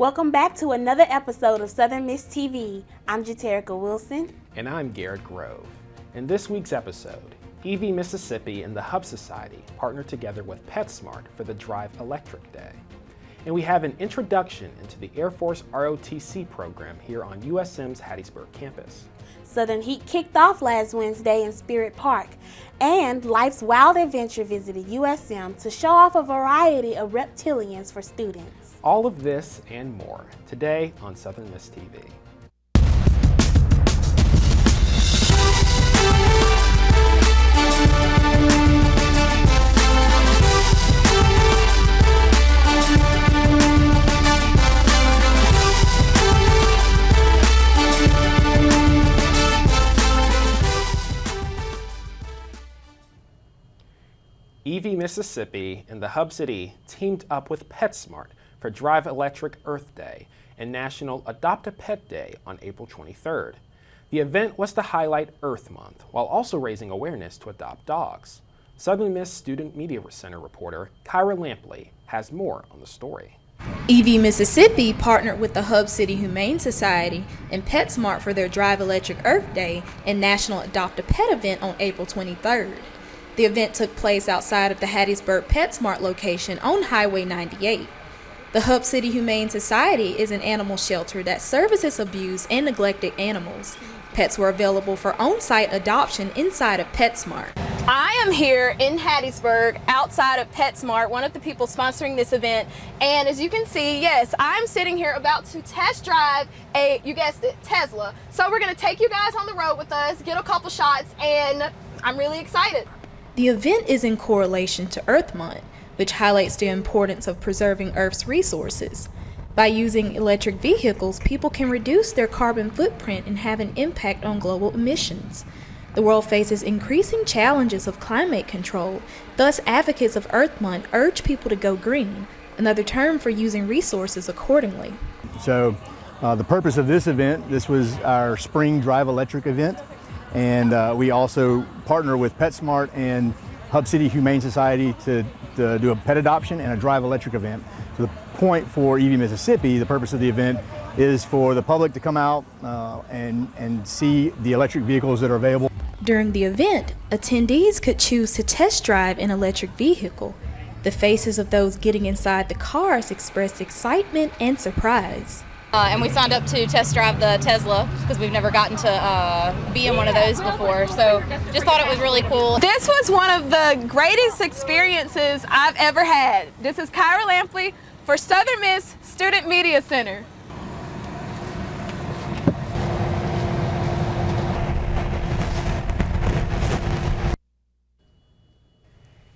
Welcome back to another episode of Southern Miss TV. I'm Jaterica Wilson. And I'm Garret Grove. In this week's episode, EV Mississippi and the Hub Society partnered together with PetSmart for the Drive Electric Day. And we have an introduction into the AirForce ROTC program here on USM's Hattiesburg campus. Southern Heat kicked off last Wednesday in Spirit Park, and Life's Wild Adventure visited USM to show off a variety of reptilians for students. All of this and more today on Southern Miss TV. EV Mississippi and the Hub City teamed up with PetSmart for Drive Electric Earth Day and National Adopt a Pet Day on April 23rd. The event was to highlight Earth Month while also raising awareness to adopt dogs. Southern Miss Student Media Center reporter Kyra Lampley has more on the story. EV Mississippi partnered with the Hub City Humane Society and PetSmart for their Drive Electric Earth Day and National Adopt a Pet event on April 23rd. The event took place outside of the Hattiesburg PetSmart location on Highway 98. The Hub City Humane Society is an animal shelter that services abused and neglected animals. Pets were available for on-site adoption inside of PetSmart. I am here in Hattiesburg outside of PetSmart, one of the people sponsoring this event. And as you can see, yes, I'm sitting here about to test drive a, you guessed it, Tesla. So we're going to take you guys on the road with us, get a couple shots, and I'm really excited. The event is in correlation to Earth Month, which highlights the importance of preserving Earth's resources. By using electric vehicles, people can reduce their carbon footprint and have an impact on global emissions. The world faces increasing challenges of climate control, thus advocates of Earth Month urge people to go green, another term for using resources accordingly. So the purpose of this event, this was our spring Drive Electric event, and we also partner with PetSmart and Hub City Humane Society to do a pet adoption and a Drive Electric event. So the point for EV Mississippi, the purpose of the event, is for the public to come out and see the electric vehicles that are available. During the event, attendees could choose to test drive an electric vehicle. The faces of those getting inside the cars expressed excitement and surprise. And we signed up to test drive the Tesla because we've never gotten to be in one of those before. So just thought it was really cool. This was one of the greatest experiences I've ever had. This is Kyra Lampley for Southern Miss Student Media Center.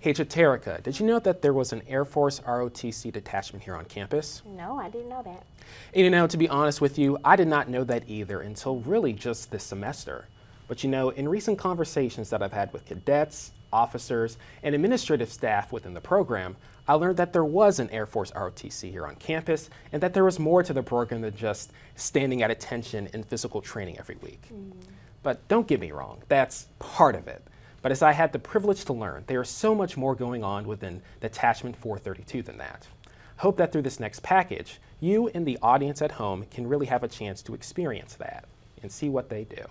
Hey Jaterica, did you know that there was an AirForce ROTC detachment here on campus? No, I didn't know that. And you know, to be honest with you, I did not know that either until really just this semester. But you know, in recent conversations that I've had with cadets, officers, and administrative staff within the program, I learned that there was an AirForce ROTC here on campus and that there was more to the program than just standing at attention in physical training every week. But don't get me wrong, that's part of it. But as I had the privilege to learn, there is so much more going on within Detachment 432 than that. Hope that through this next package, you and the audience at home can really have a chance to experience that and see what they do.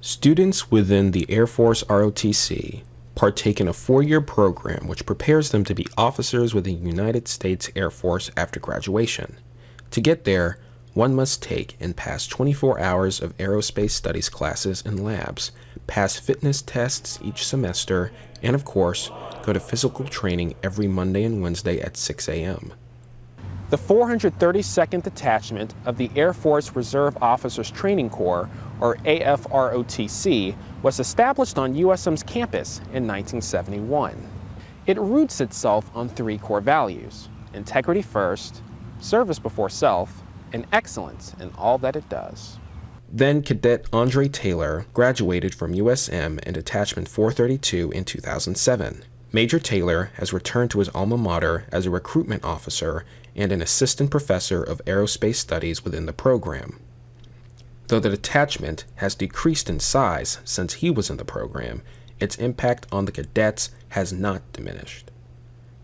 Students within the AirForce ROTC partake in a 4-year program which prepares them to be officers with the United States Air Force after graduation. To get there, one must take and pass 24 hours of aerospace studies classes and labs, pass fitness tests each semester, and of course, go to physical training every Monday and Wednesday at 6 a.m. The 432nd Detachment of the Air Force Reserve Officers Training Corps, or AFROTC, was established on USM's campus in 1971. It roots itself on 3 core values: integrity first, service before self, and excellence in all that it does. Then Cadet Andre Taylor graduated from USM in Detachment 432 in 2007. Major Taylor has returned to his alma mater as a recruitment officer and an assistant professor of aerospace studies within the program. Though the detachment has decreased in size since he was in the program, its impact on the cadets has not diminished.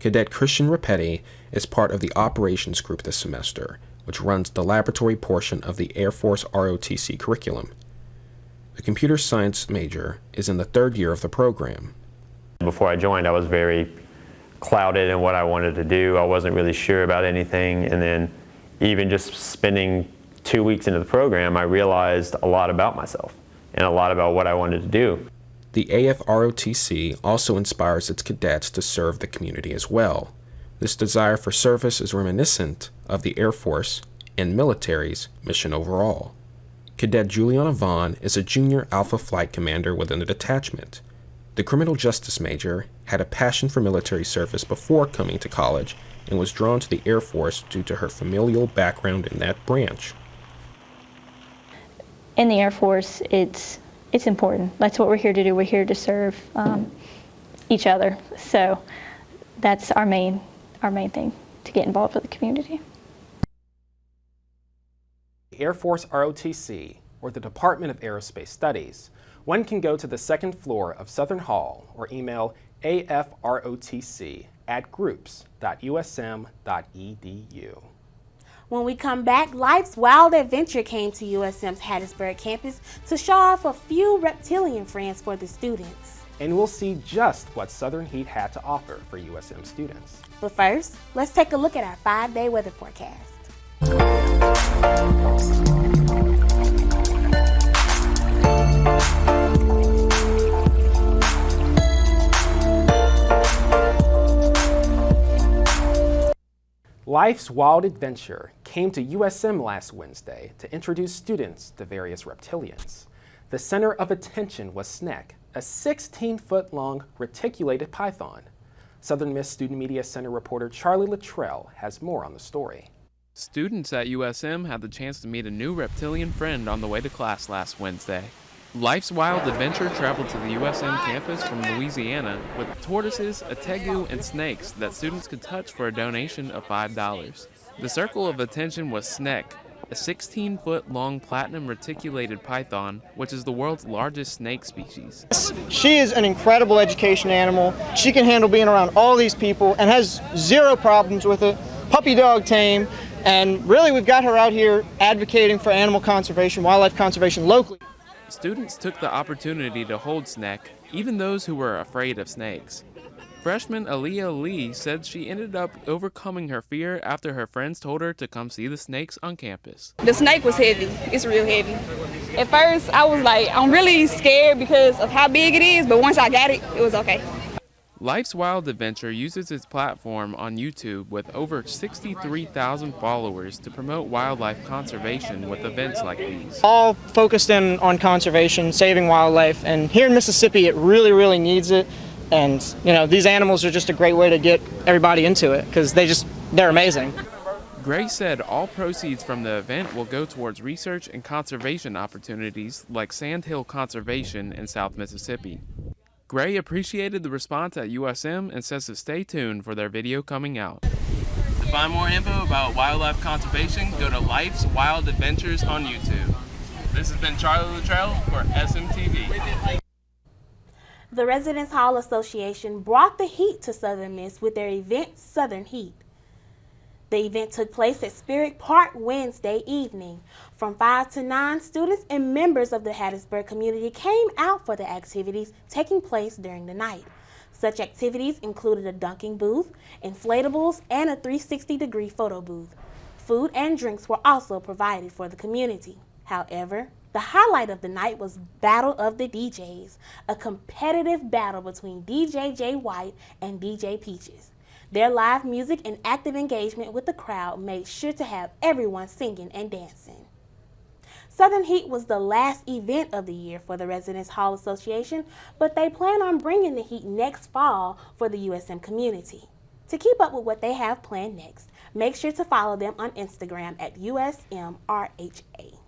Cadet Christian Rapetti is part of the operations group this semester, which runs the laboratory portion of the AirForce ROTC curriculum. A computer science major is in the 3rd year of the program. Before I joined, I was very clouded in what I wanted to do. I wasn't really sure about anything, and then even just spending 2 weeks into the program, I realized a lot about myself and a lot about what I wanted to do. The AFROTC also inspires its cadets to serve the community as well. This desire for service is reminiscent of the Air Force and military's mission overall. Cadet Juliana Vaughn is a junior Alpha Flight Commander within the detachment. The criminal justice major had a passion for military service before coming to college and was drawn to the Air Force due to her familial background in that branch. In the Air Force, it's important. That's what we're here to do. We're here to serve each other. So that's our main thing, to get involved with the community. The Air Force ROTC, or the Department of Aerospace Studies. One can go to the 2nd floor of Southern Hall or email afrotc@groups.usm.edu. When we come back, Life's Wild Adventure came to USM's Hattiesburg campus to show off a few reptilian friends for the students. And we'll see just what Southern Heat had to offer for USM students. But first, let's take a look at our 5-day weather forecast. Life's Wild Adventure came to USM last Wednesday to introduce students to various reptilians. The center of attention was Snek, a 16-foot-long reticulated python. Southern Miss Student Media Center reporter Charlie Luttrell has more on the story. Students at USM had the chance to meet a new reptilian friend on the way to class last Wednesday. Life's Wild Adventure traveled to the USM campus from Louisiana with tortoises, a tegu, and snakes that students could touch for a donation of $5. The circle of attention was Snek, a 16-foot-long platinum reticulated python, which is the world's largest snake species. She is an incredible education animal. She can handle being around all these people and has zero problems with it. Puppy dog tame, and really we've got her out here advocating for animal conservation, wildlife conservation locally. Students took the opportunity to hold Snek, even those who were afraid of snakes. Freshman Aaliyah Lee said she ended up overcoming her fear after her friends told her to come see the snakes on campus. The snake was heavy. It's real heavy. At first, I was like, I'm really scared because of how big it is, but once I got it, it was okay. Life's Wild Adventure uses its platform on YouTube with over 63,000 followers to promote wildlife conservation with events like these. All focused in on conservation, saving wildlife, and here in Mississippi it really, really needs it. And you know, these animals are just a great way to get everybody into it because they're amazing. Gray said all proceeds from the event will go towards research and conservation opportunities like Sandhill Conservation in South Mississippi. Gray appreciated the response at USM and says to stay tuned for their video coming out. To find more info about wildlife conservation, go to Life's Wild Adventures on YouTube. This has been Charlie Luttrell for SMTV. The Residence Hall Association brought the heat to Southern Miss with their event, Southern Heat. The event took place at Spirit Park Wednesday evening. From 5 to 9, students and members of the Hattiesburg community came out for the activities taking place during the night. Such activities included a dunking booth, inflatables, and a 360-degree photo booth. Food and drinks were also provided for the community. However, the highlight of the night was Battle of the DJs, a competitive battle between DJ Jay White and DJ Peaches. Their live music and active engagement with the crowd made sure to have everyone singing and dancing. Southern Heat was the last event of the year for the Residence Hall Association, but they plan on bringing the heat next fall for the USM community. To keep up with what they have planned next, make sure to follow them on Instagram at USMRHA.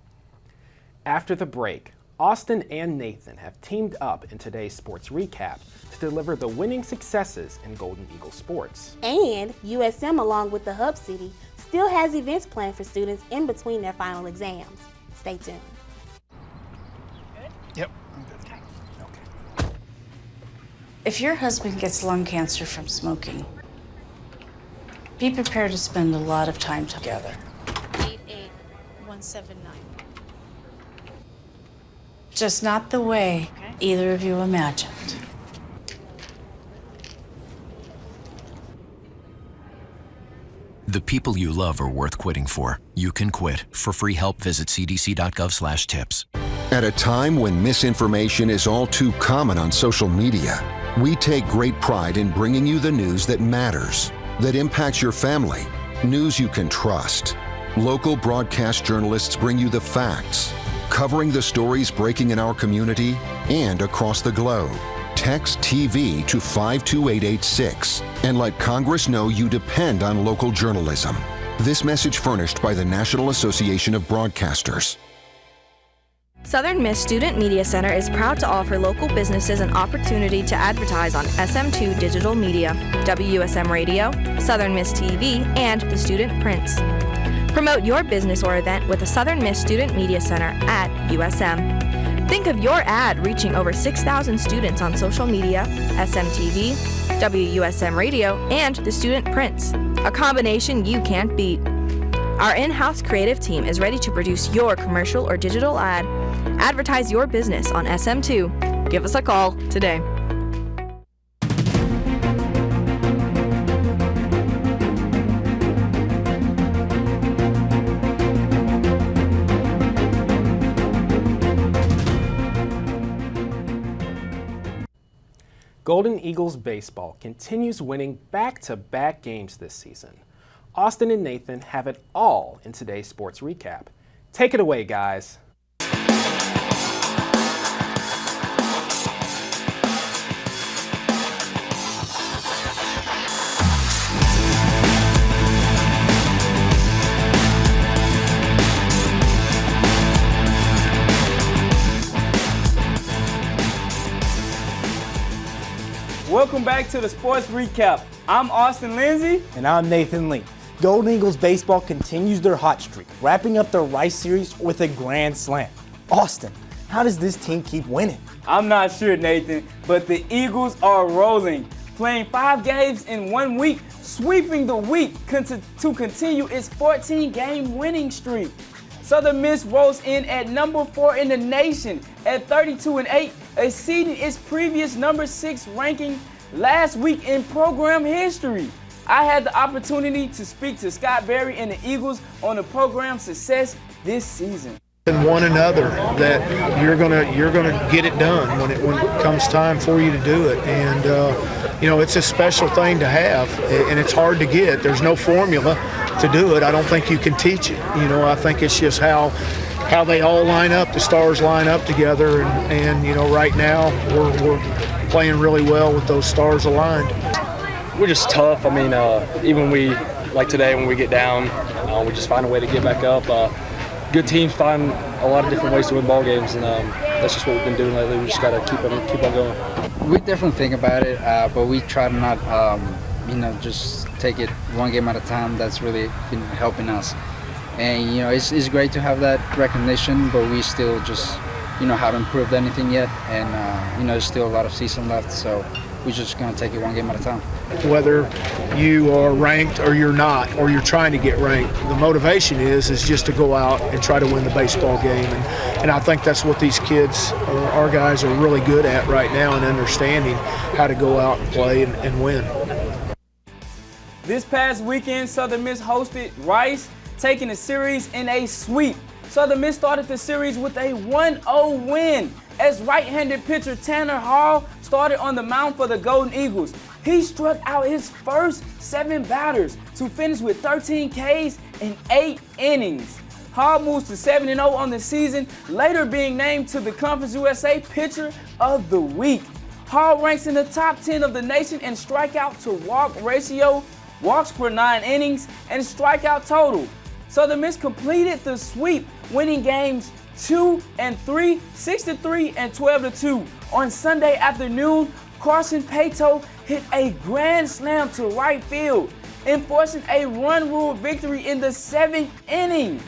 After the break, Austin and Nathan have teamed up in today's sports recap to deliver the winning successes in Golden Eagle sports. And USM, along with the Hub City, still has events planned for students in between their final exams. Stay tuned. Yep, I'm good. Okay. If your husband gets lung cancer from smoking, be prepared to spend a lot of time together. 179. Just not the way either of you imagined. The people you love are worth quitting for. You can quit. For free help, visit cdc.gov/tips. At a time when misinformation is all too common on social media, we take great pride in bringing you the news that matters, that impacts your family, news you can trust. Local broadcast journalists bring you the facts, covering the stories breaking in our community and across the globe. Text TV to 52886 and let Congress know you depend on local journalism. This message furnished by the National Association of Broadcasters. Southern Miss Student Media Center is proud to offer local businesses an opportunity to advertise on SM2 Digital Media, WUSM Radio, Southern Miss TV, and the Student Prints. Promote your business or event with the Southern Miss Student Media Center at USM. Think of your ad reaching over 6,000 students on social media, SMTV, WUSM Radio, and the Student Prints, a combination you can't beat. Our in-house creative team is ready to produce your commercial or digital ad. Advertise your business on SM2. Give us a call today. Golden Eagles baseball continues winning back-to-back games this season. Austin and Nathan have it all in today's sports recap. Take it away, guys. Welcome back to the Sports Recap. I'm Austin Lindsay. And I'm Nathan Lee. Golden Eagles baseball continues their hot streak, wrapping up the Rice Series with a grand slam. Austin, how does this team keep winning? I'm not sure, Nathan, but the Eagles are rolling. Playing 5 games in 1 week, sweeping the week to continue its 14-game winning streak. Southern Miss rolls in at number 4 in the nation at 32-8, exceeding its previous number 6 ranking last week in program history. I had the opportunity to speak to Scott Berry and the Eagles on the program's success this season. And one another that you're gonna get it done when it comes time for you to do it, and it's a special thing to have, and it's hard to get. There's no formula to do it. I don't think you can teach it. I think it's just how they all line up, the stars line up together, and right now we're playing really well with those stars aligned. We're just tough. I mean, even like today when we get down, we just find a way to get back up. Good teams find a lot of different ways to win ball games, and that's just what we've been doing lately. We just got to keep on going. We definitely think about it, but we try to not, just take it one game at a time. That's really been helping us. And, it's great to have that recognition, but we still just, haven't proved anything yet. And, there's still a lot of season left, so we're just going to take it one game at a time. Whether you are ranked or you're not, or you're trying to get ranked, the motivation is just to go out and try to win the baseball game. And I think that's what these kids, our guys, are really good at right now, and understanding how to go out and play and win. This past weekend, Southern Miss hosted Rice, taking the series in a sweep. Southern Miss started the series with a 1-0 win as right-handed pitcher Tanner Hall started on the mound for the Golden Eagles. He struck out his first 7 batters to finish with 13 Ks in 8 innings. Hall moves to 7-0 on the season, later being named to the Conference USA Pitcher of the Week. Hall ranks in the top 10 of the nation in strikeout to walk ratio, walks per 9 innings, and strikeout total. Southern Miss completed the sweep, winning games 2 and 3, 6-3, and 12-2. On Sunday afternoon, Carson Pato hit a grand slam to right field, enforcing a run rule victory in the 7th inning.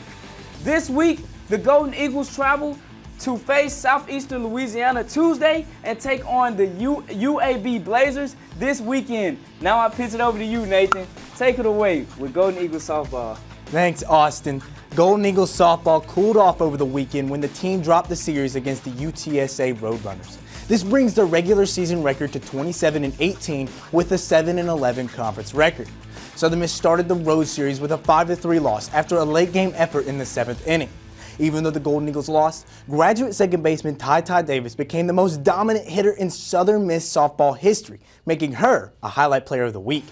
This week, the Golden Eagles travel to face Southeastern Louisiana Tuesday and take on the UAB Blazers this weekend. Now I pitch it over to you, Nathan. Take it away with Golden Eagles softball. Thanks, Austin. Golden Eagles softball cooled off over the weekend when the team dropped the series against the UTSA Roadrunners. This brings their regular season record to 27-18 with a 7-11 conference record. Southern Miss started the road series with a 5-3 loss after a late game effort in the 7th inning. Even though the Golden Eagles lost, graduate second baseman Ty Davis became the most dominant hitter in Southern Miss softball history, making her a highlight player of the week.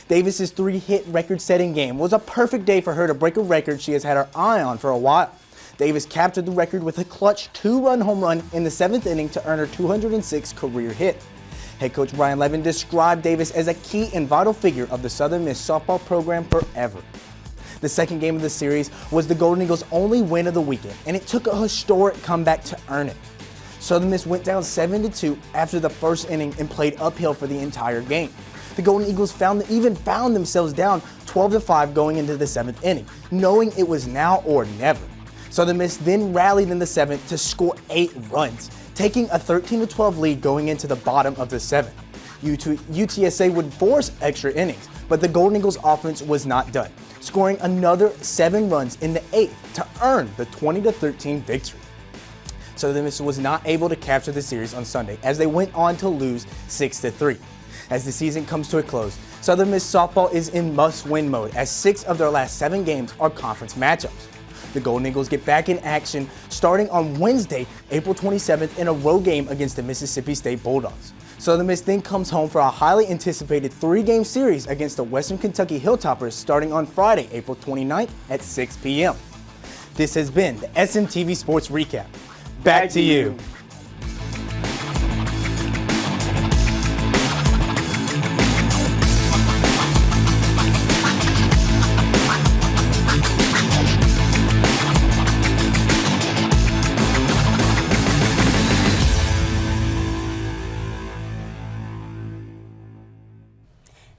Davis's 3-hit record-setting game was a perfect day for her to break a record she has had her eye on for a while. Davis captured the record with a clutch 2-run home run in the 7th inning to earn her 206th career hit. Head coach Brian Levin described Davis as a key and vital figure of the Southern Miss softball program forever. The second game of the series was the Golden Eagles' only win of the weekend, and it took a historic comeback to earn it. Southern Miss went down 7-2 after the first inning and played uphill for the entire game. The Golden Eagles even found themselves down 12-5 going into the 7th inning, knowing it was now or never. Southern Miss then rallied in the 7th to score 8 runs, taking a 13-12 lead going into the bottom of the 7th. UTSA would force extra innings, but the Golden Eagles offense was not done, scoring another 7 runs in the 8th to earn the 20-13 victory. Southern Miss was not able to capture the series on Sunday as they went on to lose 6-3. As the season comes to a close, Southern Miss softball is in must-win mode as 6 of their last 7 games are conference matchups. The Golden Eagles get back in action starting on Wednesday, April 27th in a road game against the Mississippi State Bulldogs. Southern Miss then comes home for a highly anticipated 3-game series against the Western Kentucky Hilltoppers starting on Friday, April 29th at 6 p.m. This has been the SMTV Sports Recap. Back to you.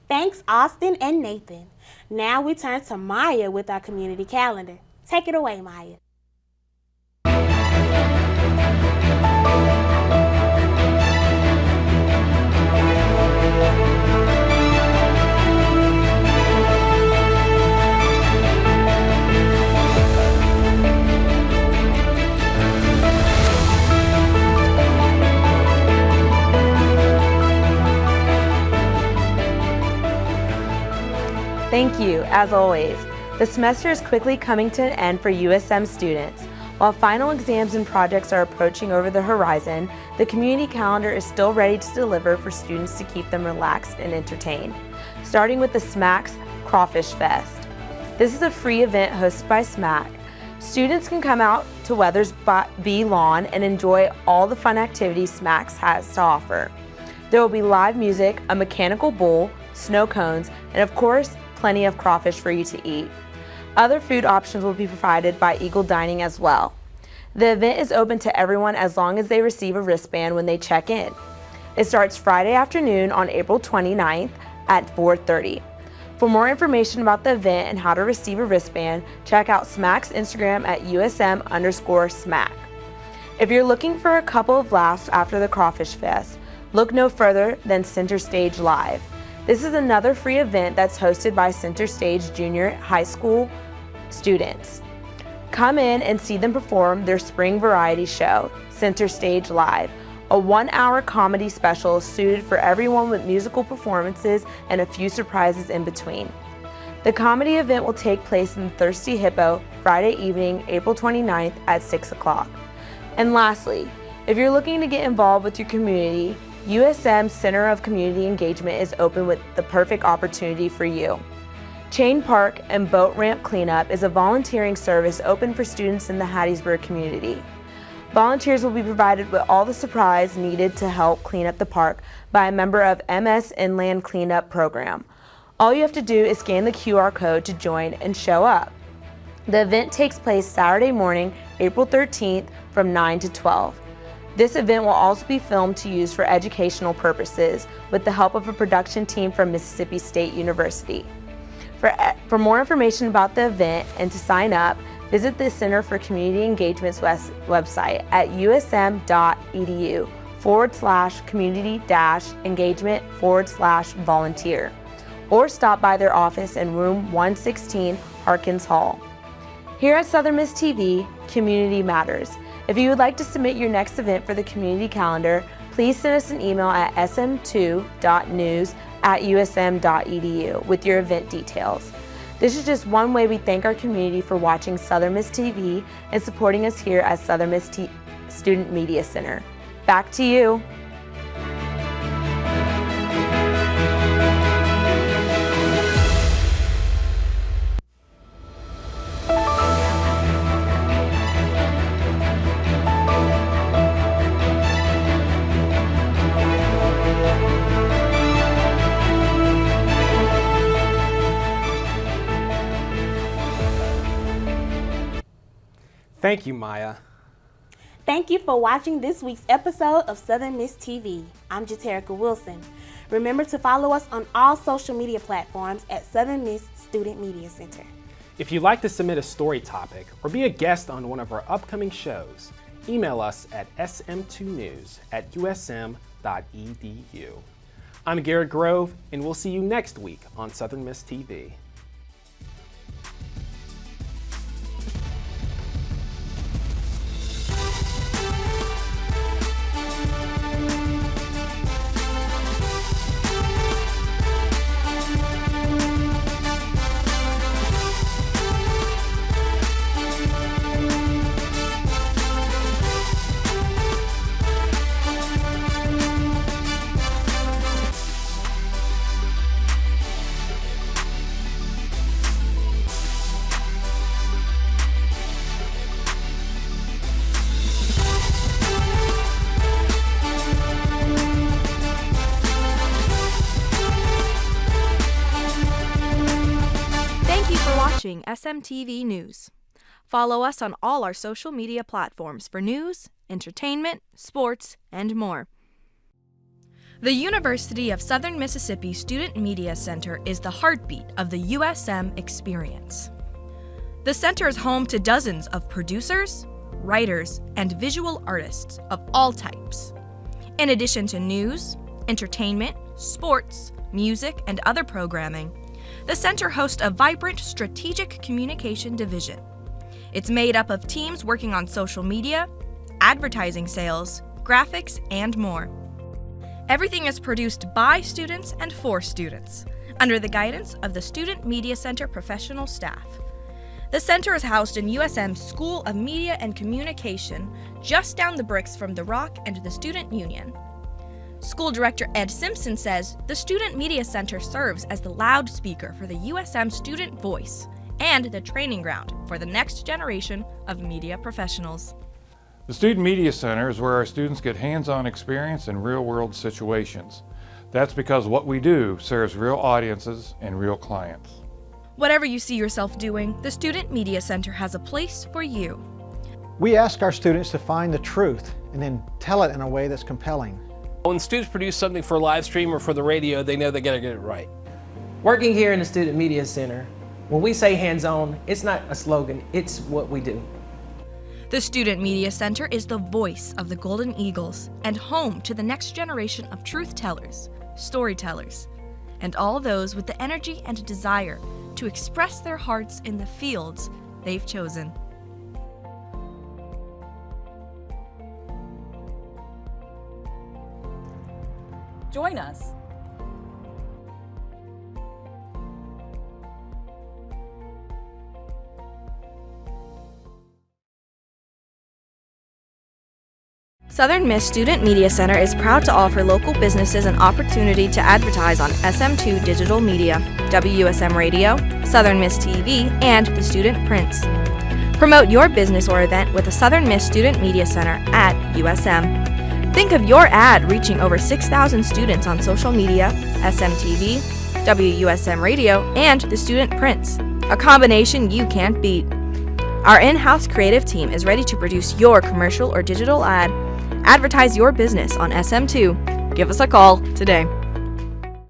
Thanks, Austin and Nathan. Now we turn to Maya with our community calendar. Take it away, Maya. Thank you, as always. The semester is quickly coming to an end for USM students. While final exams and projects are approaching over the horizon, the community calendar is still ready to deliver for students to keep them relaxed and entertained. Starting with the SMAC's Crawfish Fest. This is a free event hosted by SMAC. Students can come out to Weathers B Lawn and enjoy all the fun activities SMAC's has to offer. There will be live music, a mechanical bull, snow cones, and of course, plenty of crawfish for you to eat. Other food options will be provided by Eagle Dining as well. The event is open to everyone as long as they receive a wristband when they check in. It starts Friday afternoon on April 29th at 4:30. For more information about the event and how to receive a wristband, check out SMAC's Instagram at USM_SMAC. If you're looking for a couple of laughs after the Crawfish Fest, look no further than Center Stage Live. This is another free event that's hosted by Center Stage Junior High School students. Come in and see them perform their spring variety show, Center Stage Live, a 1-hour comedy special suited for everyone with musical performances and a few surprises in between. The comedy event will take place in Thirsty Hippo Friday evening, April 29th at 6 o'clock. And lastly, if you're looking to get involved with your community, USM Center of Community Engagement is open with the perfect opportunity for you. Chain Park and Boat Ramp Cleanup is a volunteering service open for students in the Hattiesburg community. Volunteers will be provided with all the supplies needed to help clean up the park by a member of MS Inland Cleanup Program. All you have to do is scan the QR code to join and show up. The event takes place Saturday morning, April 13th from 9 to 12. This event will also be filmed to use for educational purposes with the help of a production team from Mississippi State University. For more information about the event and to sign up, visit the Center for Community Engagement's website at usm.edu/community-engagement/volunteer, or stop by their office in room 116, Harkins Hall. Here at Southern Miss TV, community matters. If you would like to submit your next event for the community calendar, please send us an email at sm2.news@usm.edu with your event details. This is just one way we thank our community for watching Southern Miss TV and supporting us here at Southern Miss Student Media Center. Back to you. Thank you, Maya. Thank you for watching this week's episode of Southern Miss TV. I'm Jaterica Wilson. Remember to follow us on all social media platforms at Southern Miss Student Media Center. If you'd like to submit a story topic or be a guest on one of our upcoming shows, email us at sm2news@usm.edu. I'm Garret Grove, and we'll see you next week on Southern Miss TV. SMTV News. Follow us on all our social media platforms for news, entertainment, sports, and more. The University of Southern Mississippi Student Media Center is the heartbeat of the USM experience. The center is home to dozens of producers, writers, and visual artists of all types. In addition to news, entertainment, sports, music, and other programming, the center hosts a vibrant strategic communication division. It's made up of teams working on social media, advertising sales, graphics, and more. Everything is produced by students and for students, under the guidance of the Student Media Center professional staff. The center is housed in USM's School of Media and Communication, just down the bricks from the Rock and the Student Union. School Director Ed Simpson says the Student Media Center serves as the loudspeaker for the USM student voice and the training ground for the next generation of media professionals. The Student Media Center is where our students get hands-on experience in real-world situations. That's because what we do serves real audiences and real clients. Whatever you see yourself doing, the Student Media Center has a place for you. We ask our students to find the truth and then tell it in a way that's compelling. When students produce something for a live stream or for the radio, they know they gotta get it right. Working here in the Student Media Center, when we say hands-on, it's not a slogan, it's what we do. The Student Media Center is the voice of the Golden Eagles and home to the next generation of truth tellers, storytellers, and all those with the energy and desire to express their hearts in the fields they've chosen. Join us. Southern Miss Student Media Center is proud to offer local businesses an opportunity to advertise on SM2 Digital Media, WUSM Radio, Southern Miss TV, and the Student Prints. Promote your business or event with the Southern Miss Student Media Center at USM. Think of your ad reaching over 6,000 students on social media, SMTV, WUSM Radio, and the Student Prints, a combination you can't beat. Our in-house creative team is ready to produce your commercial or digital ad. Advertise your business on SM2. Give us a call today.